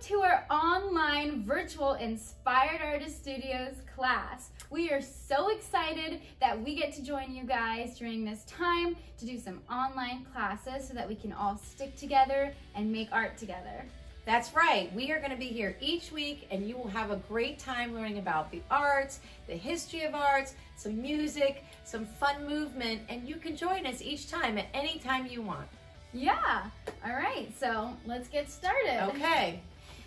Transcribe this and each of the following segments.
to our online virtual Inspired Artist Studios class. We are so excited that we get to join you guys during this time to do some online classes so that we can all stick together and make art together. That's right. We are going to be here each week and you will have a great time learning about the arts, the history of arts, some music, some fun movement, and you can join us each time at any time you want. Yeah. All right. So let's get started. Okay.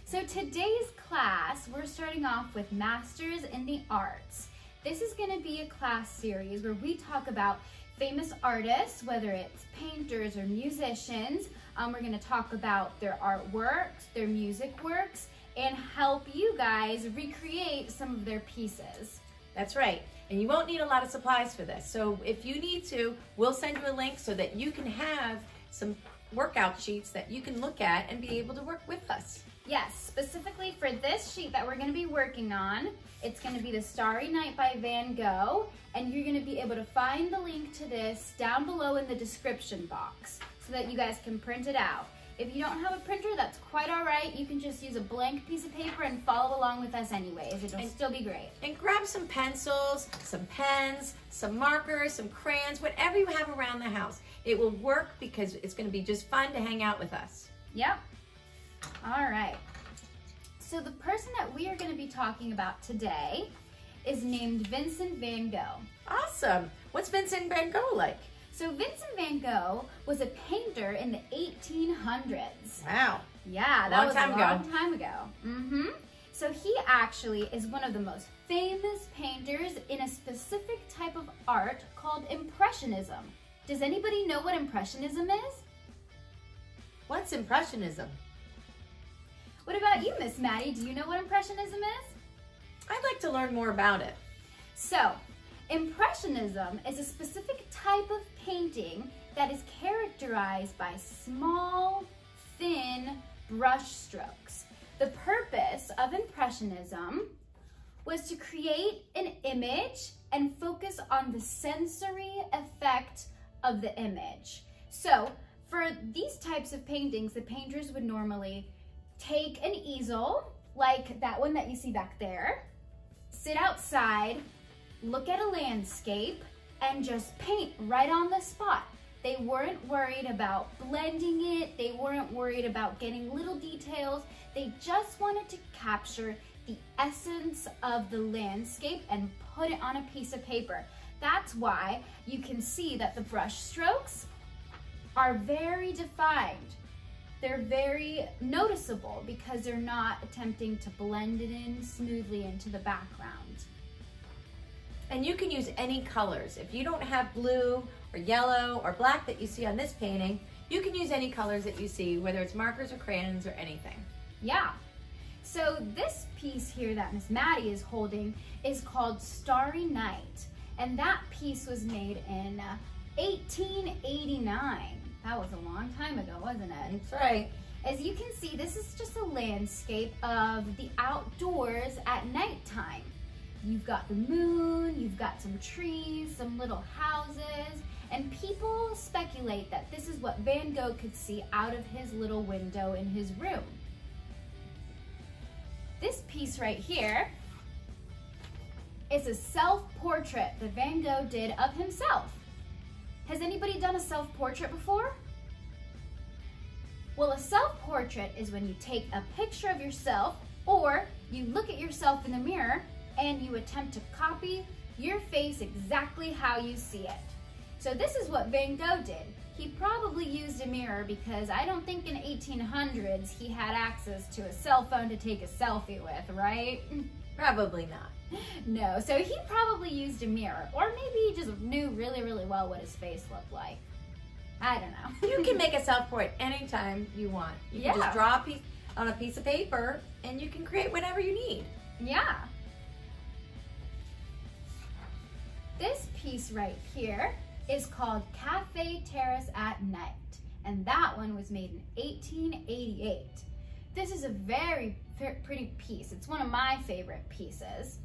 So today's class, we're starting off with Masters in the Arts. This is going to be a class series where we talk about famous artists, whether it's painters or musicians. We're going to talk about their artworks, their music works, and help you guys recreate some of their pieces. That's right. And you won't need a lot of supplies for this. So if you need to, we'll send you a link so that you can have some workout sheets that you can look at and be able to work with us. Yes, specifically for this sheet that we're going to be working on, it's going to be the Starry Night by Van Gogh, and you're going to be able to find the link to this down below in the description box so that you guys can print it out. If you don't have a printer, that's quite all right. You can just use a blank piece of paper and follow along with us anyways. It'll still be great. And grab some pencils, some pens, some markers, some crayons, whatever you have around the house. It will work because it's going to be just fun to hang out with us. Yep. All right. So the person that we are going to be talking about today is named Vincent van Gogh. Awesome. What's Vincent van Gogh like? So Vincent van Gogh was a painter in the 1800s. Wow. Yeah, that was a long time ago. So he actually is one of the most famous painters in a specific type of art called Impressionism. Does anybody know what Impressionism is? What's Impressionism? What about you, Miss Mattie? Do you know what Impressionism is? I'd like to learn more about it. So, Impressionism is a specific type of painting that is characterized by small, thin brush strokes. The purpose of Impressionism was to create an image and focus on the sensory effect of the image. So, for these types of paintings, the painters would normally take an easel, like that one that you see back there, sit outside, look at a landscape, and just paint right on the spot. They weren't worried about blending it. They weren't worried about getting little details. They just wanted to capture the essence of the landscape and put it on a piece of paper. That's why you can see that the brush strokes are very defined. They're very noticeable because they're not attempting to blend it in smoothly into the background. And you can use any colors. If you don't have blue or yellow or black that you see on this painting, you can use any colors that you see, whether it's markers or crayons or anything. Yeah. So this piece here that Miss Mattie is holding is called Starry Night. And that piece was made in 1889. That was a long time ago, wasn't it? That's right. As you can see, this is just a landscape of the outdoors at nighttime. You've got the moon, you've got some trees, some little houses, and people speculate that this is what Van Gogh could see out of his little window in his room. This piece right here is a self-portrait that Van Gogh did of himself. Has anybody done a self-portrait before? Well, a self-portrait is when you take a picture of yourself or you look at yourself in the mirror and you attempt to copy your face exactly how you see it. So this is what Van Gogh did. He probably used a mirror because I don't think in 1800s he had access to a cell phone to take a selfie with, right? Probably not. No, so he probably used a mirror, or maybe he just knew really, really well what his face looked like. I don't know. You can make a self-portrait anytime you want. You can just draw a piece on a piece of paper and you can create whatever you need. Yeah. This piece right here is called Cafe Terrace at Night, and that one was made in 1888. This is a very pretty piece. It's one of my favorite pieces.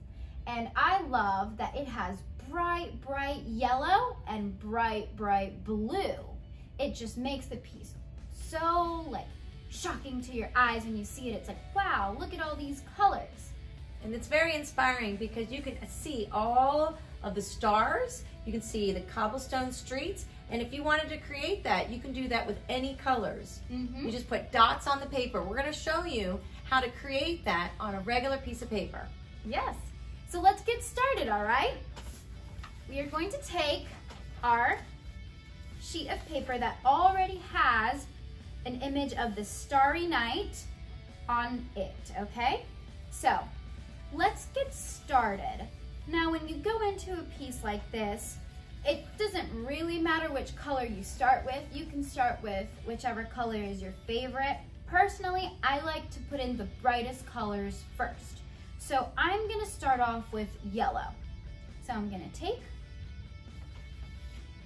And I love that it has bright, bright yellow and bright, bright blue. It just makes the piece so like shocking to your eyes when you see it. It's like, wow, look at all these colors. And it's very inspiring because you can see all of the stars, you can see the cobblestone streets, and if you wanted to create that, you can do that with any colors. You just put dots on the paper. We're gonna show you how to create that on a regular piece of paper. Yes, so let's get started, all right? We are going to take our sheet of paper that already has an image of the starry night on it, okay? So, let's get started. Now, when you go into a piece like this, it doesn't really matter which color you start with. You can start with whichever color is your favorite. Personally, I like to put in the brightest colors first. So I'm gonna start off with yellow. So I'm gonna take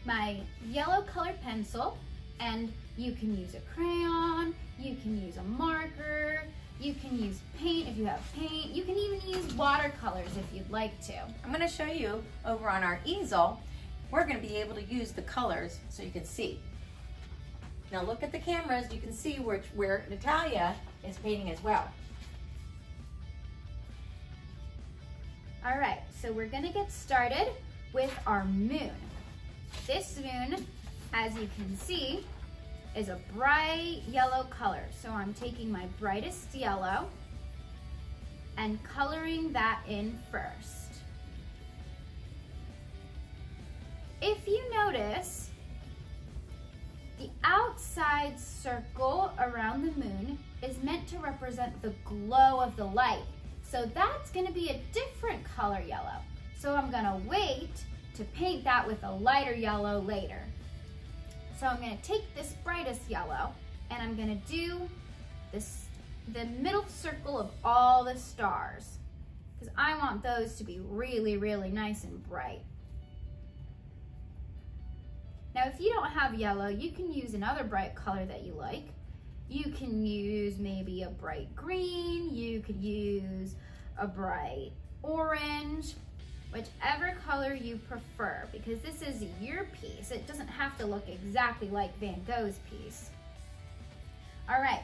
my yellow colored pencil, and you can use a crayon, you can use a marker, you can use paint if you have paint, you can even use watercolors if you'd like to. I'm gonna show you over on our easel, we're gonna be able to use the colors so you can see. Now look at the cameras, you can see where Natalia is painting as well. All right, so we're gonna get started with our moon. This moon, as you can see, is a bright yellow color. So I'm taking my brightest yellow and coloring that in first. If you notice, the outside circle around the moon is meant to represent the glow of the light. So that's gonna be a different color yellow. So I'm gonna wait to paint that with a lighter yellow later. So I'm gonna take this brightest yellow and I'm gonna do the middle circle of all the stars, because I want those to be really, really nice and bright. Now, if you don't have yellow, you can use another bright color that you like. You can use maybe a bright green, you could use a bright orange, whichever color you prefer, because this is your piece. It doesn't have to look exactly like Van Gogh's piece. All right,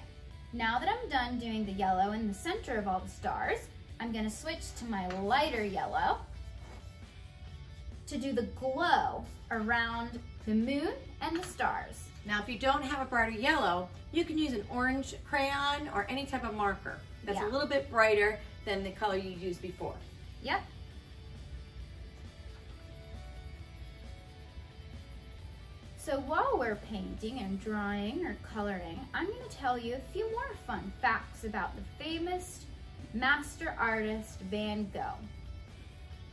now that I'm done doing the yellow in the center of all the stars, I'm gonna switch to my lighter yellow to do the glow around the moon and the stars. Now, if you don't have a brighter yellow, you can use an orange crayon or any type of marker that's a little bit brighter than the color you used before. Yep. So while we're painting and drawing or coloring, I'm going to tell you a few more fun facts about the famous master artist Van Gogh.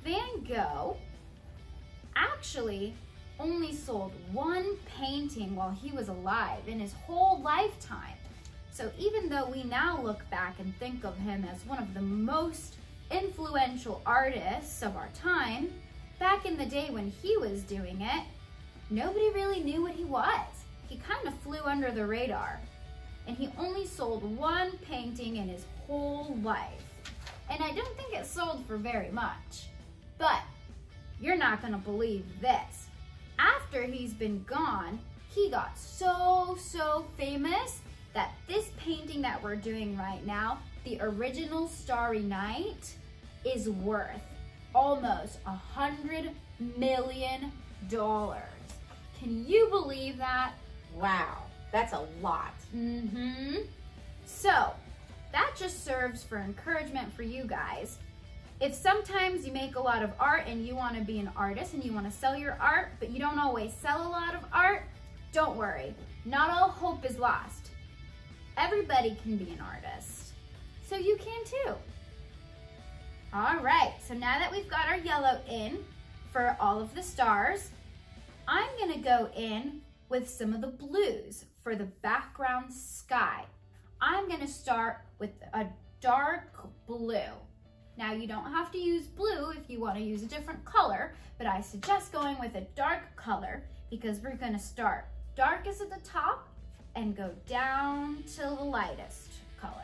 Van Gogh actually only sold one painting while he was alive in his whole lifetime. So even though we now look back and think of him as one of the most influential artists of our time, back in the day when he was doing it, nobody really knew what he was. He kind of flew under the radar, and he only sold one painting in his whole life. And I don't think it sold for very much, but you're not gonna believe this. After he's been gone, he got so famous that this painting that we're doing right now, the original Starry Night, is worth almost $100 million. Can you believe that? Wow, that's a lot. So that just serves for encouragement for you guys. If sometimes you make a lot of art and you want to be an artist and you want to sell your art, but you don't always sell a lot of art, don't worry. Not all hope is lost. Everybody can be an artist. So you can too. All right, so now that we've got our yellow in for all of the stars, I'm gonna go in with some of the blues for the background sky. I'm gonna start with a dark blue. Now you don't have to use blue if you wanna use a different color, but I suggest going with a dark color because we're gonna start darkest at the top and go down to the lightest color.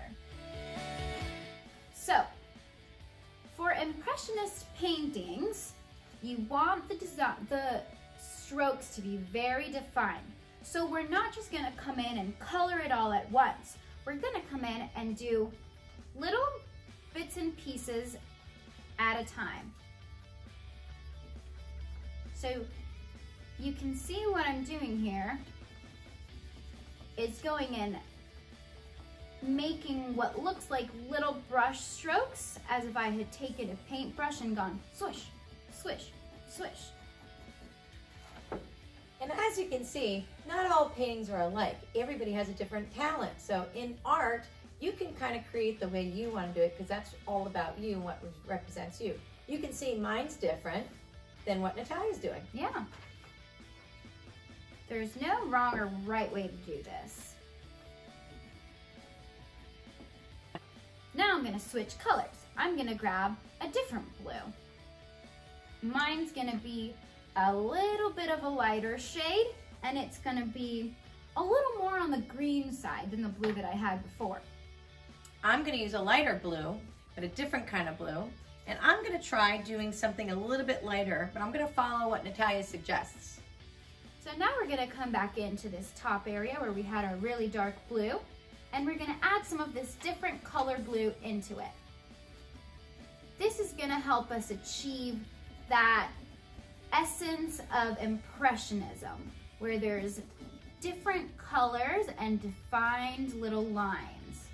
So, for Impressionist paintings, you want the strokes to be very defined. So we're not just gonna come in and color it all at once. we're gonna come in and do little bits and pieces at a time. So you can see what I'm doing here is going in, making what looks like little brush strokes as if I had taken a paintbrush and gone swish, swish, swish. And as you can see, not all paintings are alike. Everybody has a different talent. So in art, you can kind of create the way you want to do it because that's all about you and what represents you. You can see mine's different than what Natalia's doing. Yeah. There's no wrong or right way to do this. Now I'm gonna switch colors. I'm gonna grab a different blue. Mine's gonna be a little bit of a lighter shade, and it's gonna be a little more on the green side than the blue that I had before. I'm gonna use a lighter blue, but a different kind of blue. And I'm gonna try doing something a little bit lighter, but I'm gonna follow what Natalia suggests. So now we're gonna come back into this top area where we had our really dark blue, and we're gonna add some of this different color blue into it. This is gonna help us achieve that essence of impressionism, where there's different colors and defined little lines.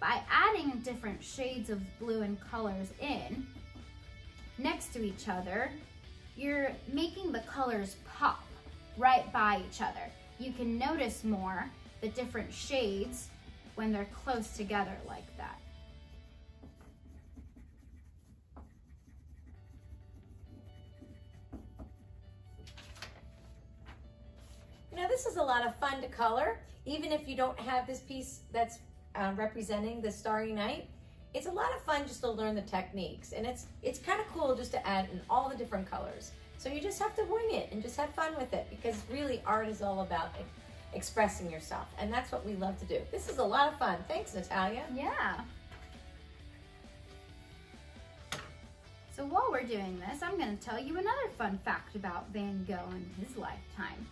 By adding different shades of blue and colors in next to each other, you're making the colors pop right by each other. You can notice more the different shades when they're close together like that. You know, this is a lot of fun to color. Even if you don't have this piece that's representing the starry night, it's a lot of fun just to learn the techniques. And it's kind of cool just to add in all the different colors. So you just have to wing it and just have fun with it, because really art is all about expressing yourself. And that's what we love to do. This is a lot of fun. Thanks, Natalia. Yeah. So while we're doing this, I'm going to tell you another fun fact about Van Gogh and his lifetime.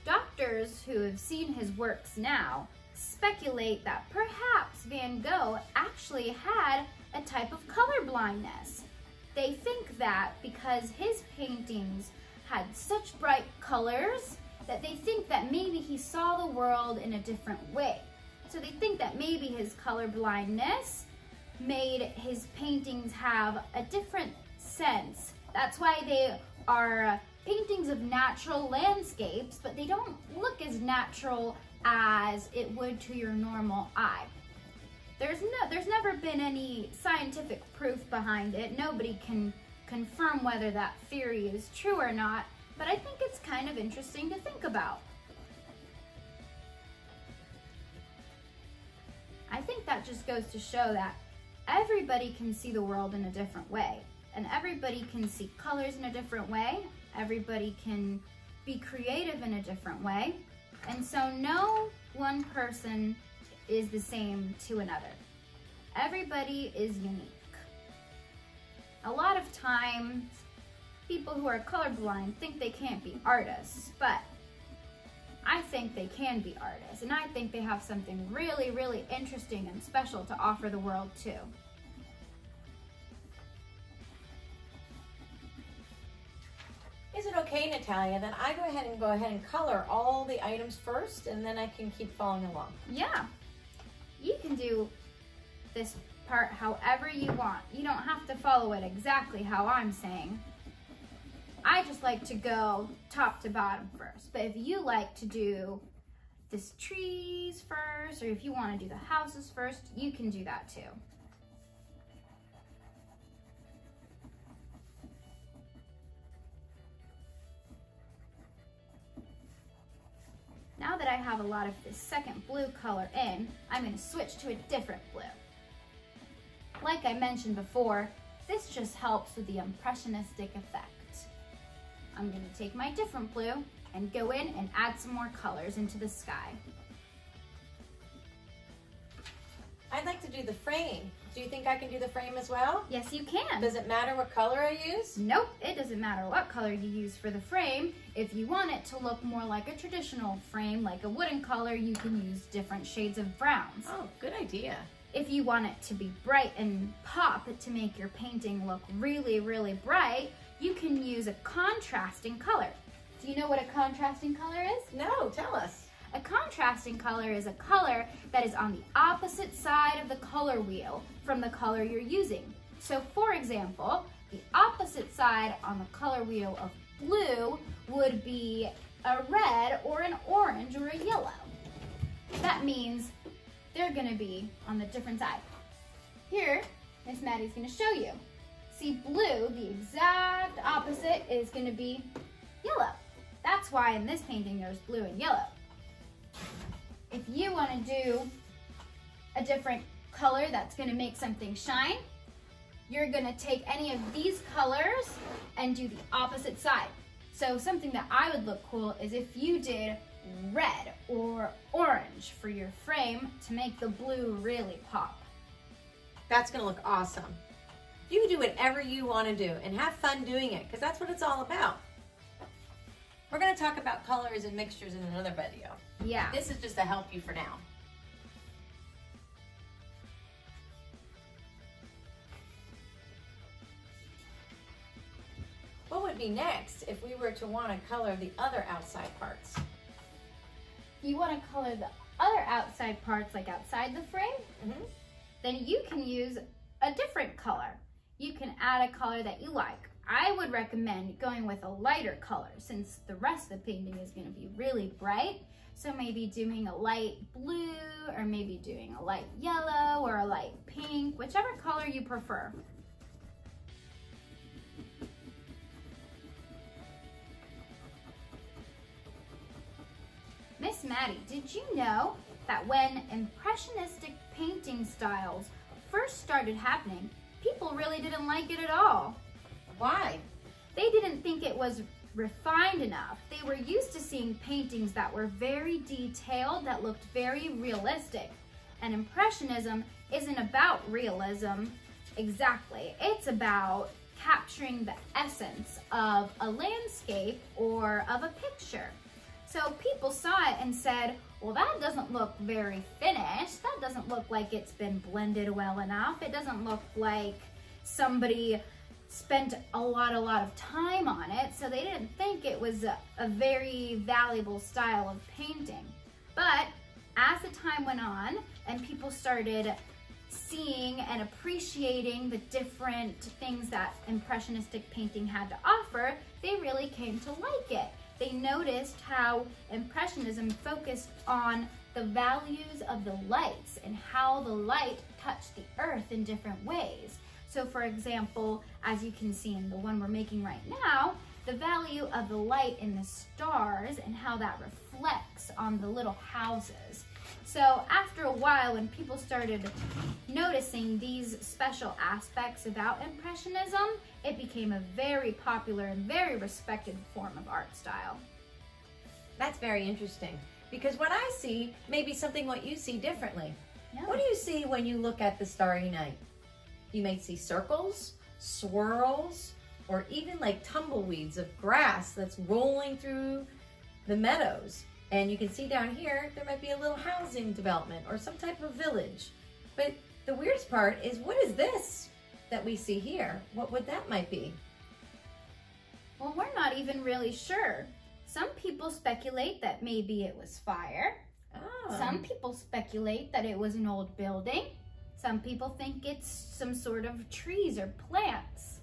Doctors who have seen his works now speculate that perhaps Van Gogh actually had a type of colorblindness. They think that because his paintings had such bright colors that they think that maybe he saw the world in a different way. So they think that maybe his colorblindness made his paintings have a different sense. That's why they are paintings of natural landscapes, but they don't look as natural as it would to your normal eye. There's never been any scientific proof behind it. Nobody can confirm whether that theory is true or not, but I think it's kind of interesting to think about. I think that just goes to show that everybody can see the world in a different way, and everybody can see colors in a different way. Everybody can be creative in a different way. And so no one person is the same to another. Everybody is unique. A lot of times, people who are colorblind think they can't be artists, but I think they can be artists, and I think they have something really, really interesting and special to offer the world too. Is it okay, Natalia, that I go ahead and color all the items first, and then I can keep following along? Yeah, you can do this part however you want. You don't have to follow it exactly how I'm saying. I just like to go top to bottom first, but if you like to do this trees first, or if you want to do the houses first, you can do that too. Now that I have a lot of this second blue color in, I'm going to switch to a different blue. Like I mentioned before, this just helps with the impressionistic effect. I'm going to take my different blue and go in and add some more colors into the sky. I'd like to do the frame. Do you think I can do the frame as well? Yes, you can. Does it matter what color I use? Nope, it doesn't matter what color you use for the frame. If you want it to look more like a traditional frame, like a wooden color, you can use different shades of browns. Oh, good idea. If you want it to be bright and pop to make your painting look really, really bright, you can use a contrasting color. Do you know what a contrasting color is? No, tell us. A contrasting color is a color that is on the opposite side of the color wheel from the color you're using. So for example, the opposite side on the color wheel of blue would be a red or an orange or a yellow. That means they're gonna be on the different side. Here, Miss Mattie's gonna show you. See, blue, the exact opposite, is gonna be yellow. That's why in this painting there's blue and yellow. If you want to do a different color that's going to make something shine, you're going to take any of these colors and do the opposite side. So something that I would look cool is if you did red or orange for your frame to make the blue really pop. That's going to look awesome. You can do whatever you want to do and have fun doing it, because that's what it's all about. We're going to talk about colors and mixtures in another video. Yeah. This is just to help you for now. What would be next if we were to want to color the other outside parts? If you want to color the other outside parts, like outside the frame, then you can use a different color. You can add a color that you like. I would recommend going with a lighter color since the rest of the painting is going to be really bright. So maybe doing a light blue, or maybe doing a light yellow or a light pink, whichever color you prefer. Miss Mattie, did you know that when impressionistic painting styles first started happening, people really didn't like it at all? Why? They didn't think it was refined enough. They were used to seeing paintings that were very detailed, that looked very realistic. And Impressionism isn't about realism exactly. It's about capturing the essence of a landscape or of a picture. So people saw it and said, well, that doesn't look very finished. That doesn't look like it's been blended well enough. It doesn't look like somebody spent a lot of time on it, so they didn't think it was a very valuable style of painting. But as the time went on and people started seeing and appreciating the different things that Impressionistic painting had to offer, they really came to like it. They noticed how Impressionism focused on the values of the lights and how the light touched the earth in different ways. So for example, as you can see in the one we're making right now, the value of the light in the stars and how that reflects on the little houses. So after a while, when people started noticing these special aspects about Impressionism, it became a very popular and very respected form of art style. That's very interesting, because what I see may be something what you see differently. Yeah. What do you see when you look at the starry night? You may see circles, swirls, or even like tumbleweeds of grass that's rolling through the meadows. And you can see down here, there might be a little housing development or some type of village. But the weirdest part is, what is this that we see here? What would that might be? Well, we're not even really sure. Some people speculate that maybe it was fire. Oh. Some people speculate that it was an old building. Some people think it's some sort of trees or plants.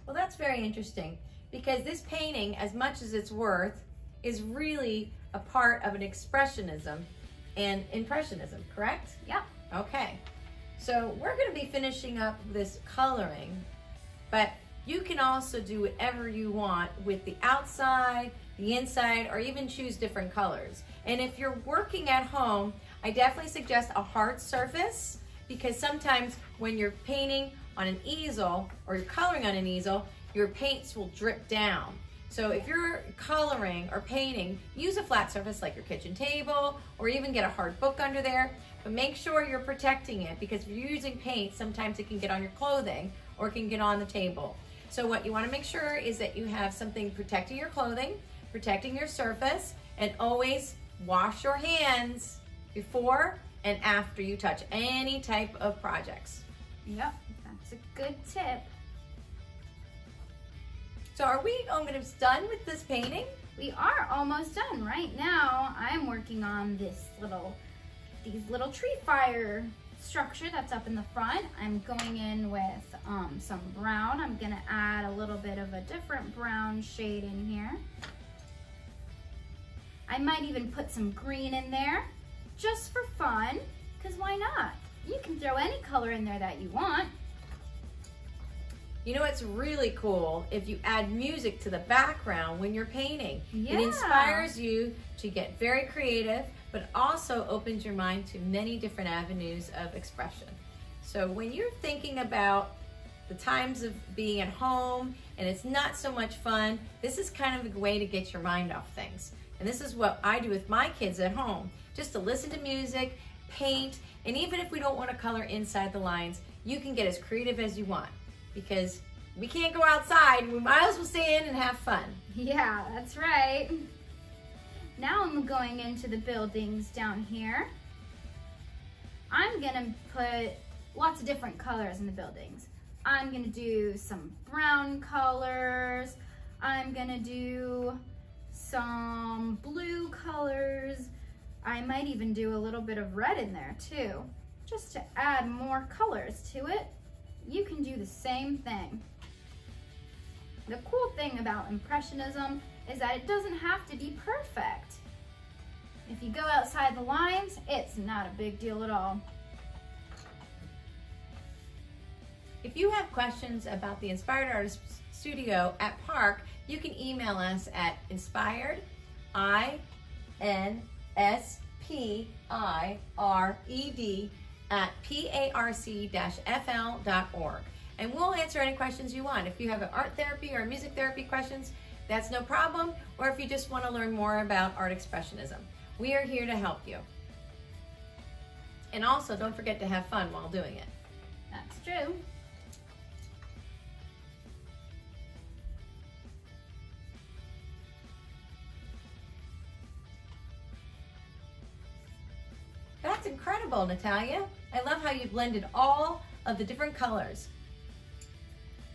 Well, that's very interesting, because this painting, as much as it's worth, is really a part of an expressionism and impressionism, correct? Yeah. Okay. So we're going to be finishing up this coloring, but you can also do whatever you want with the outside, the inside, or even choose different colors. And if you're working at home, I definitely suggest a hard surface, because sometimes when you're painting on an easel or you're coloring on an easel, your paints will drip down. So if you're coloring or painting, use a flat surface like your kitchen table, or even get a hard book under there, but make sure you're protecting it, because if you're using paint, sometimes it can get on your clothing or it can get on the table. So what you want to make sure is that you have something protecting your clothing, protecting your surface, and always wash your hands before and after you touch any type of projects. Yep, that's a good tip. So are we almost done with this painting? We are almost done. Right now, I'm working on these little tree fire structure that's up in the front. I'm going in with some brown. I'm gonna add a little bit of a different brown shade in here. I might even put some green in there just for fun, because why not? You can throw any color in there that you want. You know what's really cool? If you add music to the background when you're painting. Yeah. It inspires you to get very creative, but also opens your mind to many different avenues of expression. So when you're thinking about the times of being at home and it's not so much fun, this is kind of a way to get your mind off things. And this is what I do with my kids at home, just to listen to music, paint, and even if we don't want to color inside the lines, you can get as creative as you want, because we can't go outside. We might as well stay in and have fun. Yeah, that's right. Now I'm going into the buildings down here. I'm gonna put lots of different colors in the buildings. I'm gonna do some brown colors. I'm gonna do some blue colors. I might even do a little bit of red in there too, just to add more colors to it. You can do the same thing. The cool thing about Impressionism is that it doesn't have to be perfect. If you go outside the lines, it's not a big deal at all. If you have questions about the Inspired Artists Studio at PARC, you can email us at inspired@parc-fl.org. And we'll answer any questions you want. If you have an art therapy or music therapy questions, that's no problem. Or if you just want to learn more about art expressionism, we are here to help you. And also, don't forget to have fun while doing it. That's true. That's incredible, Natalia. I love how you blended all of the different colors.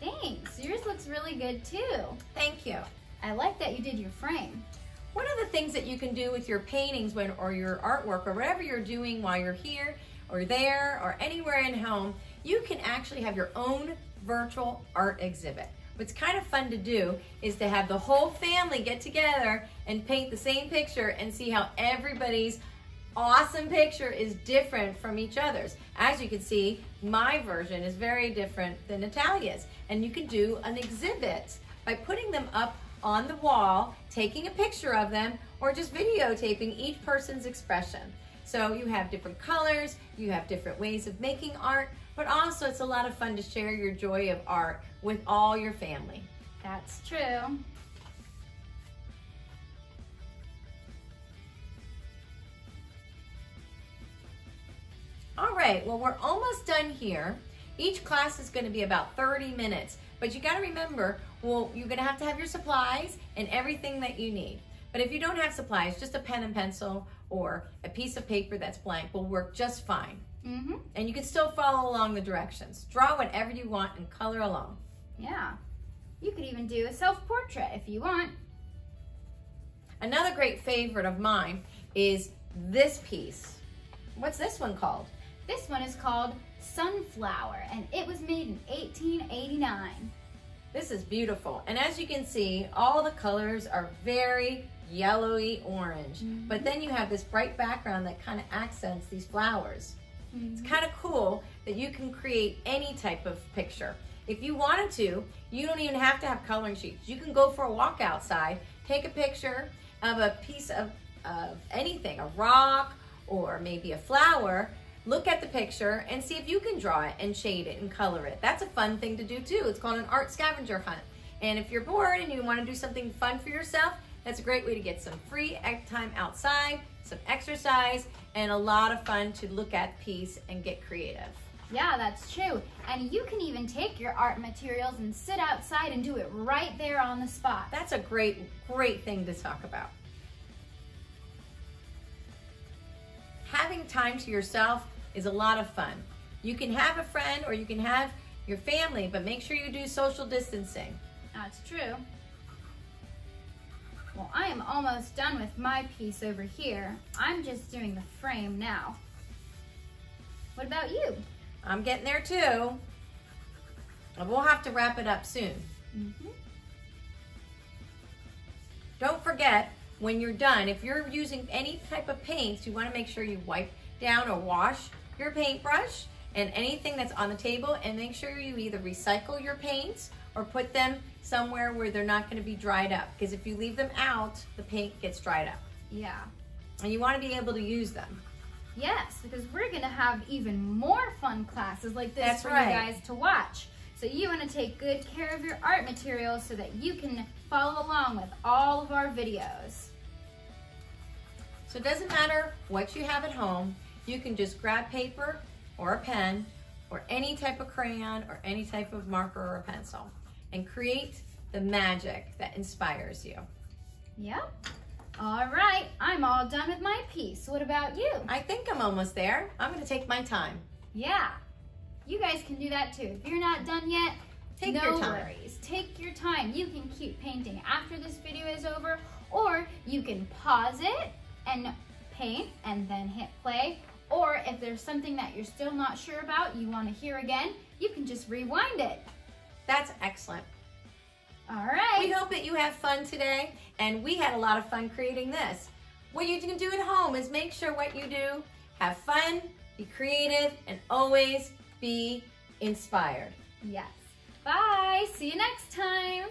Thanks. Yours looks really good too. Thank you. I like that you did your frame. One of the things that you can do with your paintings or your artwork or whatever you're doing while you're here or there or anywhere in home, you can actually have your own virtual art exhibit. What's kind of fun to do is to have the whole family get together and paint the same picture and see how everybody's awesome picture is different from each other's. As you can see, my version is very different than Natalia's. And you can do an exhibit by putting them up on the wall, taking a picture of them, or just videotaping each person's expression. So you have different colors, you have different ways of making art, but also it's a lot of fun to share your joy of art with all your family. That's true. All right, well, we're almost done here. Each class is going to be about 30 minutes, but you got to remember, well, you're going to have your supplies and everything that you need. But if you don't have supplies, just a pen and pencil or a piece of paper that's blank will work just fine. And you can still follow along the directions. Draw whatever you want and color along. Yeah, you could even do a self-portrait if you want. Another great favorite of mine is this piece. What's this one called? This one is called Sunflower, and it was made in 1889. This is beautiful. And as you can see, all the colors are very yellowy orange. But then you have this bright background that kind of accents these flowers. It's kind of cool that you can create any type of picture. If you wanted to, you don't even have to have coloring sheets. You can go for a walk outside, take a picture of a piece of anything, a rock or maybe a flower, look at the picture and see if you can draw it and shade it and color it. That's a fun thing to do too. It's called an art scavenger hunt. And if you're bored and you want to do something fun for yourself, that's a great way to get some free time outside, some exercise, and a lot of fun to look at the piece and get creative. Yeah, that's true. And you can even take your art materials and sit outside and do it right there on the spot. That's a great thing to talk about. Having time to yourself is a lot of fun. You can have a friend or you can have your family, but make sure you do social distancing. That's true. Well, I am almost done with my piece over here. I'm just doing the frame now. What about you? I'm getting there too. And we'll have to wrap it up soon. Don't forget, when you're done, if you're using any type of paints, you want to make sure you wipe down or wash your paintbrush and anything that's on the table, and make sure you either recycle your paints or put them somewhere where they're not going to be dried up, because if you leave them out, the paint gets dried up. Yeah. And you want to be able to use them. Yes, because we're going to have even more fun classes like this That's for right. you guys to watch. So you want to take good care of your art materials so that you can follow along with all of our videos. So it doesn't matter what you have at home. You can just grab paper or a pen or any type of crayon or any type of marker or a pencil and create the magic that inspires you. Yep. All right, I'm all done with my piece. What about you? I think I'm almost there. I'm going to take my time. Yeah. You guys can do that too. If you're not done yet, Take no your time. worries. Take your time. You can keep painting after this video is over, or you can pause it and paint and then hit play. Or if there's something that you're still not sure about, you want to hear again, you can just rewind it. That's excellent. All right. We hope that you have fun today, and we had a lot of fun creating this. What you can do at home is make sure what you do, have fun, be creative, and always be inspired. Yes. Bye. See you next time.